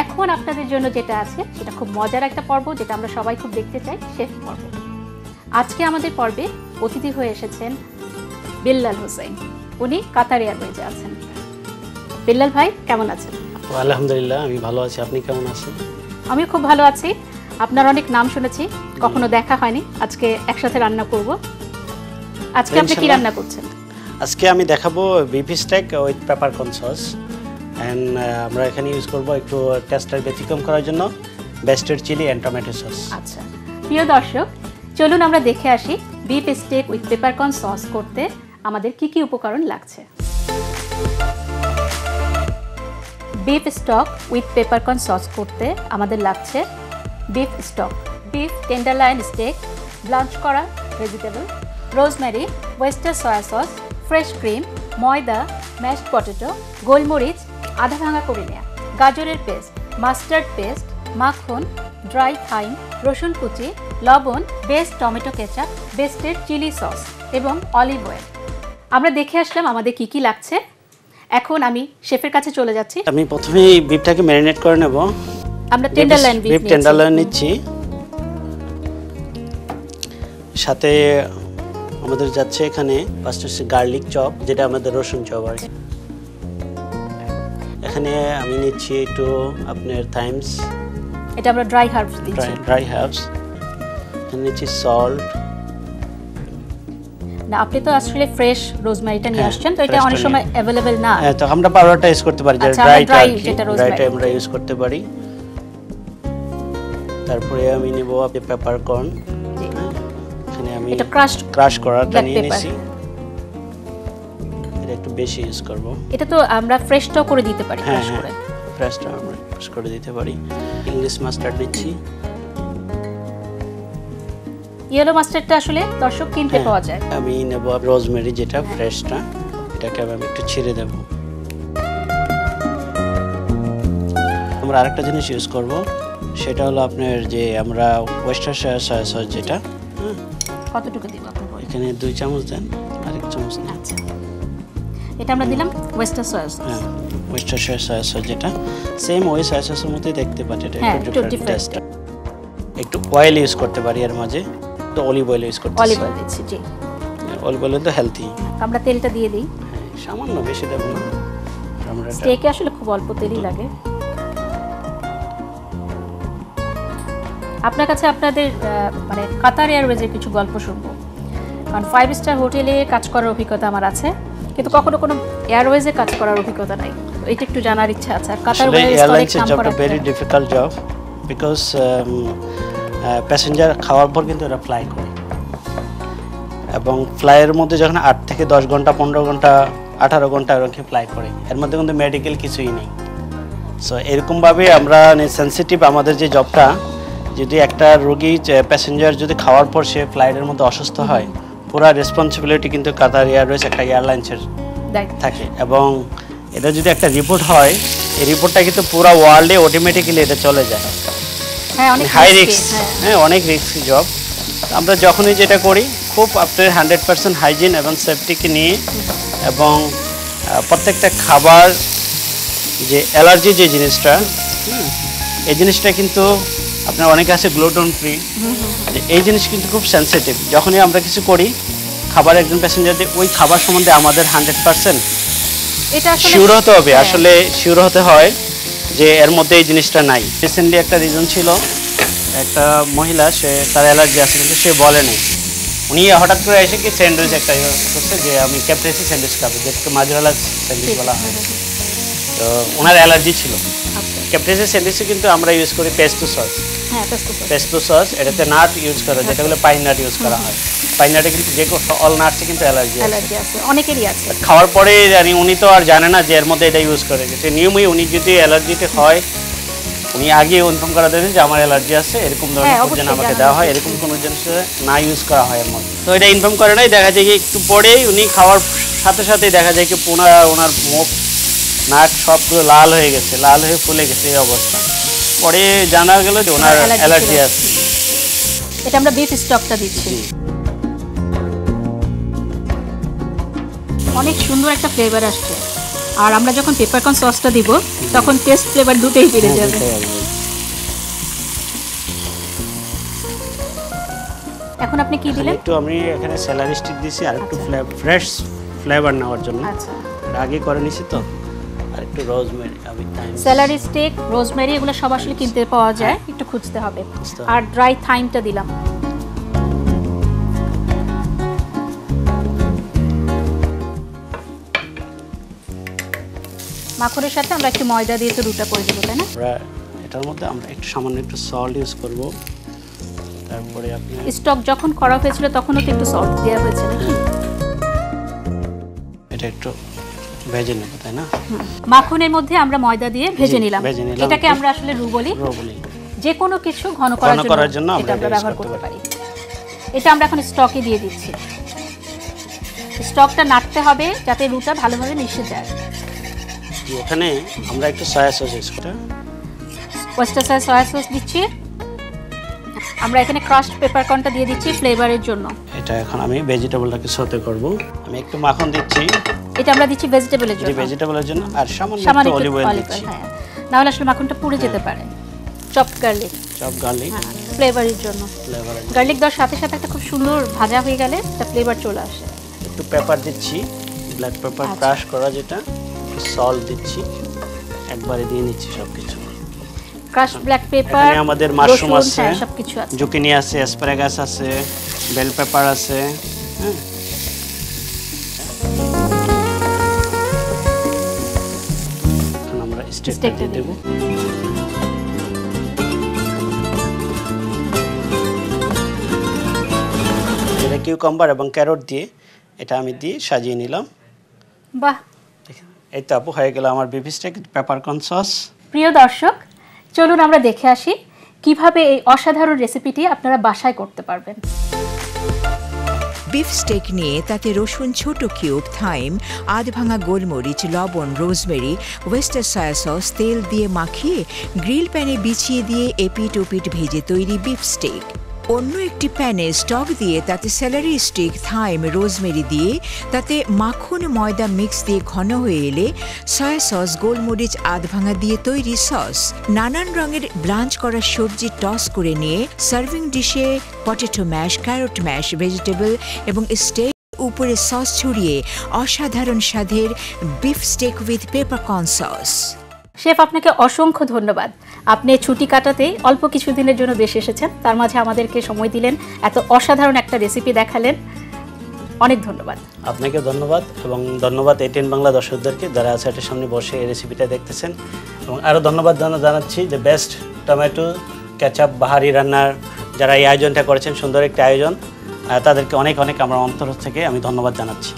এখন আপনাদের জন্য যেটা আছে সেটা খুব মজার একটা পর্ব, যেটা আমরা সবাই খুব দেখতে চাই, শেফ পর্ব। আজকে আমাদের পর্বে অতিথি হয়ে এসেছেন বিল্লাল হোসেন। উনি কাতার এয়ারওয়েজে আছেন। বিল্লাল ভাই কেমন আছেন? আলহামদুলিল্লাহ, আমি ভালো আছি। আপনি কেমন আছেন? আমি খুব ভালো আছি। আপনার অনেক নাম শুনেছি, কখনো দেখা হয়নি। আজকে একসাথে রান্না করব। আজকে আপনি কি রান্না করছেন? আজকে আমি দেখাবো beef steak with peppercorn sauce. And আমরা এখানে ইউজ করব একটু টেস্টটা ব্যতিক্রম করার জন্য basted chilli and tomato sauce. আচ্ছা, প্রিয় দর্শক, চলুন আমরা দেখে আসি beef steak with peppercorn sauce করতে আমাদের কি কি উপকরণ লাগছে। Beef stock with peppercorn sauce করতে আমাদের লাগছে beef stock, beef tenderloin steak, blanch করা vegetable, rosemary, oyster soya sauce, fresh cream, ময়দা, ম্যাশড পটেটো, গোলমরিচ আধা ভাঙা করে নেওয়া, গাজরের পেস্ট, মাস্টার্ড পেস্ট, মাখন, ড্রাই থাইম, রসুন কুচি, লবণ, best tomato ketchup, basted chilli sauce এবং অলিভ অয়েল। আমরা দেখে আসলাম আমাদের কি কি লাগছে। এখন আমি শেফের কাছে চলে যাচ্ছি। আমি প্রথমে বিফটাকে ম্যারিনেট করে নেব। আমরা টেন্ডারলাইন বিফ টেন্ডারলাইন নিচ্ছি। সাথে আমাদের যাচ্ছে এখানে ফার্স্ট হচ্ছে গার্লিক চপ, যেটা আমাদের রসুন চপ আর কি। এখানে আমি নিচ্ছি একটু আপনার থাইমস, এটা আমরা ড্রাই হার্বস দিচ্ছি। ড্রাই হার্বস নিচ্ছি, সল্ট। না, আপনি তো আসলে ফ্রেশ রোজমেরিটা নিয়ে আসছেন, তো এটা অনেক সময় अवेलेबल না। হ্যাঁ, তো আমরা পাউডারটা ইউজ করতে পারি, যেটা ড্রাইটা আমরা ইউজ করতে পারি। তারপরে আমি নিব পেপারকর্ন। এখানে আমি এটা ক্রাশ করাটা নিয়ে নিছি। এটা একটু বেশি ইউজ করব। এটা তো আমরা ফ্রেশটাও করে দিতে পারি, ক্রাশ করে। ফ্রেশটা আমরা ক্রাশ করে দিতে পারি। ইংলিশ মাস্টার্ড নিচ্ছি। ইয়েলো মাস্টার্ডটা আসলে দর্শক কিনতে পাওয়া যায়। আমি নেব রোজমেরি, যেটা ফ্রেশটা, এটাকে আমি একটু ছিঁড়ে দেব। আমরা আরেকটা জিনিস ইউজ করব, সেটা হলো আপনার যে আমরা ওয়েস্টার সয়া সস, যেটা কতটুকু দিব আপনি? এখানে 2 চামচ দেন, আরেক চামচ দেন। আচ্ছা, এটা আমরা দিলাম ওয়েস্টার সয়া সস। হ্যাঁ, ওয়েস্টার সয়া সস, যেটা সেম ওই সয়া সসের মধ্যে দেখতে পাচ্ছেন, এটা একটু ডিফারেন্ট। একটু অয়েল ইউজ করতে পারি এর মাঝে, তো অলিভ অয়েল ইউজ করতে। অলিভ অয়েল দিচ্ছি, জি। অলিভ অয়েল তো হেলদি। আমরা তেলটা দিয়ে দিই। হ্যাঁ, সামান্য, বেশি দেব না। আমরা স্টেকে আসলে খুব অল্প তেলই লাগে। আপনার কাছে আপনাদের মানে কাতার এয়ারওয়েজের কিছু গল্প শুনবো, কারণ 5 স্টার হোটেলে কাজ করার অভিজ্ঞতা আমার আছে, কিন্তু কখনো কোনো এয়ারওয়েজে কাজ করার অভিজ্ঞতা নাই। এটা একটু জানার ইচ্ছা আছে। আর কাতার এয়ারলাইন্স এর জবটা very difficult job, because passenger খাওয়ার পর কিন্তু এরা ফ্লাই করে, এবং ফ্লাইয়ের মধ্যে যখন 8 থেকে 10 ঘন্টা, 15 ঘন্টা, 18 ঘন্টা এরকম ফ্লাই করে, এর মধ্যে কিন্তু মেডিকেল কিছুই নেই। সো এরকমভাবে আমরা সেন্সিটিভ আমাদের যে জবটা, যদি একটা রোগী প্যাসেঞ্জার যদি খাওয়ার পর সে ফ্লাইটের মধ্যে অসুস্থ হয়, পুরো রেসপন্সিবিলিটি কিন্তু কাতার এয়ারওয়েজ একটা এয়ারলাইন্সের থাকে। এবং এটা যদি একটা রিপোর্ট হয়, এই রিপোর্টটা কিন্তু পুরো ওয়ার্ল্ডে অটোমেটিক্যালি এটা চলে যায়। হ্যাঁ, অনেক হাই রিস্ক। হ্যাঁ, অনেক রিস্কি জব। আমরা যখনই যেটা করি, খুব আপনার 100% হাইজিন এবং সেফটিকে নিয়ে, এবং প্রত্যেকটা খাবার যে অ্যালার্জি যে জিনিসটা, এই জিনিসটা কিন্তু আপনার অনেকে আছে গ্লুটেন ফ্রি, এই জিনিস কিন্তু খুব সেন্সিটিভ। যখনই আমরা কিছু করি খাবার, একজন প্যাসেঞ্জারদের ওই খাবার সম্বন্ধে আমাদের 100% শিওর হতে হবে। আসলে শিওর হতে হয় যে এর মধ্যে এই জিনিসটা নাই। রিসেন্টলি একটা রিজন ছিল, একটা মহিলা, সে তার অ্যালার্জি আছে কিন্তু সে বলে নাই। উনি হঠাৎ করে এসে কি স্যান্ডউইচ একটা করছে, যে আমি ক্যাপ্রেসি স্যান্ডউইচ খাবো, যেটাকে মাজওয়ালা স্যান্ডউইচ বলা হয়। তো ওনার অ্যালার্জি ছিল। ক্যাপ্রেসি স্যান্ডউইচে কিন্তু আমরা ইউজ করি পেস্তো সস। হ্যাঁ, পেস্তো সস, এটাতে নাট ইউজ করা, যেটা হলো পাইন নাট ইউজ করা হয়। পাইন নাটে কিন্তু যে অল নাটসে কিন্তু অ্যালার্জি আছে, অনেকেরই আছে। খাওয়ার পরে জানি উনি তো আর জানে না যে এর মধ্যে এটা ইউজ করে গেছে। নিয়মই উনি যদি অ্যালার্জিতে হয়, উনি আগে ইনফর্ম করা দেবেন যে আমার অ্যালার্জি আছে, এরকম ধরনের ফুড যেন আমাকে দেওয়া হয়, এরকম কোনো জিনিস না ইউজ করা হয় এর মধ্যে। তো এটা ইনফর্ম করে নাই, দেখা যায় কি একটু পরেই উনি খাওয়ার সাথে সাথেই দেখা যায় কি ওনার মুখ, নাক সবগুলো লাল হয়ে গেছে, লাল হয়ে ফুলে গেছে, এই অবস্থা। পরে জানা গেল যে ওনার অ্যালার্জি আছে। এটা আমরা বিফ স্টকটা দিচ্ছি। অনেক সুন্দর একটা ফ্লেভার আসছে। আর আমরা যখন পেপারকর্ন সসটা দিব তখন টেস্ট ফ্লেভার দুটোই বেড়ে যাবে। এখন আপনি কি দিলেন? একটু আমি এখানে স্যালারি স্টিক দিয়েছি আর একটু ফ্রেশ ফ্লেভার নেওয়ার জন্য। আচ্ছা, আগে করে নিছি তো। আর একটু রোজমেরি, আমি থাইম, স্যালারি স্টিক, রোজমেরি এগুলো সব আসলে কিনতে পাওয়া যায়, একটু খুঁজতে হবে। আর ড্রাই থাইমটা দিলাম। মাখনের সাথে আমরা একটু ময়দা দিয়ে তো রুটা করে দেবো, তাই না? আমরা এটার মধ্যে আমরা একটু সামান্য একটু সল্ট ইউজ করব। তারপরে আপনি স্টক যখন করা হয়েছিল তখনও তো একটু সল্ট দেওয়া হয়েছিল। এটা একটু ভেজে নেব, তাই না? মাখনের মধ্যে আমরা ময়দা দিয়ে ভেজে নিলাম। ভেজে নিলাম। এটাকে আমরা আসলে রু বলি। যে কোনো কিছু ঘন করার জন্য এটা আমরা ব্যবহার করতে পারি। এটা আমরা এখন স্টকে দিয়ে দিচ্ছি। স্টকটা নাড়তে হবে যাতে রুটা ভালোভাবে মিশে যায়। এখানে আমরা একটু সয়া সস ইউজ করি। ওয়েস্টারশায়ার সয়া সস দিচ্ছি। আমরা এখানে ক্রাশড পেপারকর্নটা দিয়ে দিচ্ছি ফ্লেভারের জন্য। এটা এখন আমি ভেজিটেবলটাকে সতে করব। আমি একটু মাখন দিচ্ছি। এটা আমরা দিচ্ছি ভেজিটেবলের জন্য। ভেজিটেবলের জন্য আর সামান্য একটু অলিভ অয়েল দিচ্ছি। হ্যাঁ, না হলে আসলে মাখনটা পুড়ে যেতে পারে। চপড গার্লিক, ফ্লেভারের জন্য। গার্লিক দেওয়ার সাথে সাথে একটা খুব সুন্দর ভাজা হয়ে গেলে একটা ফ্লেভার চলে আসে। একটু পেপার দিচ্ছি, ব্ল্যাক পেপার ক্রাশ করা যেটা। সল্ট দিচ্ছি, একবারে দিয়ে নিচ্ছি সবকিছু। ক্রাশ ব্ল্যাক পেপার, এখানে আমাদের মাশরুম আছে, সবকিছু আছে, জুকিনি আছে, অ্যাসপারাগাস আছে, বেল পেপার আছে। হ্যাঁ, এখন আমরা স্টেকটা দিয়ে দেব। এটা কিউকাম্বার এবং ক্যারট দিয়ে এটা আমি দিয়ে সাজিয়ে নিলাম। বাহ, এই তো আপু হয়ে গেল আমার বিফ স্টেক পেপারকর্ন সস। প্রিয় দর্শক, চলুন আমরা দেখে আসি কিভাবে এই অসাধারণ রেসিপিটি আপনারা বাসায় করতে পারবেন। বিফ স্টেক নিয়ে তাতে রসুন ছোট কিউব, থাইম, আধ ভাঙা গোলমরিচ, লবণ, রোজমেরি, ওয়েস্টার সয়া সস তেল দিয়ে মাখিয়ে গ্রিল প্যানে বিছিয়ে দিয়ে এপিট ওপিট ভেজে তৈরি বিফ স্টেক। অন্য একটি প্যানে স্টক দিয়ে তাতে স্যালারি স্টিক, থাইম, রোজমেরি দিয়ে তাতে মাখন ময়দা মিক্স দিয়ে ঘন হয়ে এলে সয়া সস, গোলমরিচ আধ ভাঙা দিয়ে তৈরি সস। নানান রঙের ব্লাঞ্চ করা সবজি টস করে নিয়ে সার্ভিং ডিশে potato mash, carrot mash, vegetable এবং স্টেক উপরে সস ছড়িয়ে অসাধারণ স্বাদের beef steak with peppercorn sauce. Chef, আপনাকে অসংখ্য ধন্যবাদ। আপনি ছুটি কাটাতে অল্প কিছুদিনের জন্য দেশে এসেছেন, তার মাঝে আমাদেরকে সময় দিলেন, এত অসাধারণ একটা রেসিপি দেখালেন। অনেক ধন্যবাদ। আপনাকে ধন্যবাদ এবং ধন্যবাদ এটিএন বাংলা দর্শকদেরকে যারা আছে সামনে বসে এই রেসিপিটা দেখতেছেন। এবং আরও ধন্যবাদ জানাচ্ছি যে বেস্ট টমেটো কেচাপ বাহারি রান্নার যারা এই আয়োজনটা করেছেন, সুন্দর একটি আয়োজন, তাদেরকে অনেক অনেক আমার অন্তর থেকে আমি ধন্যবাদ জানাচ্ছি।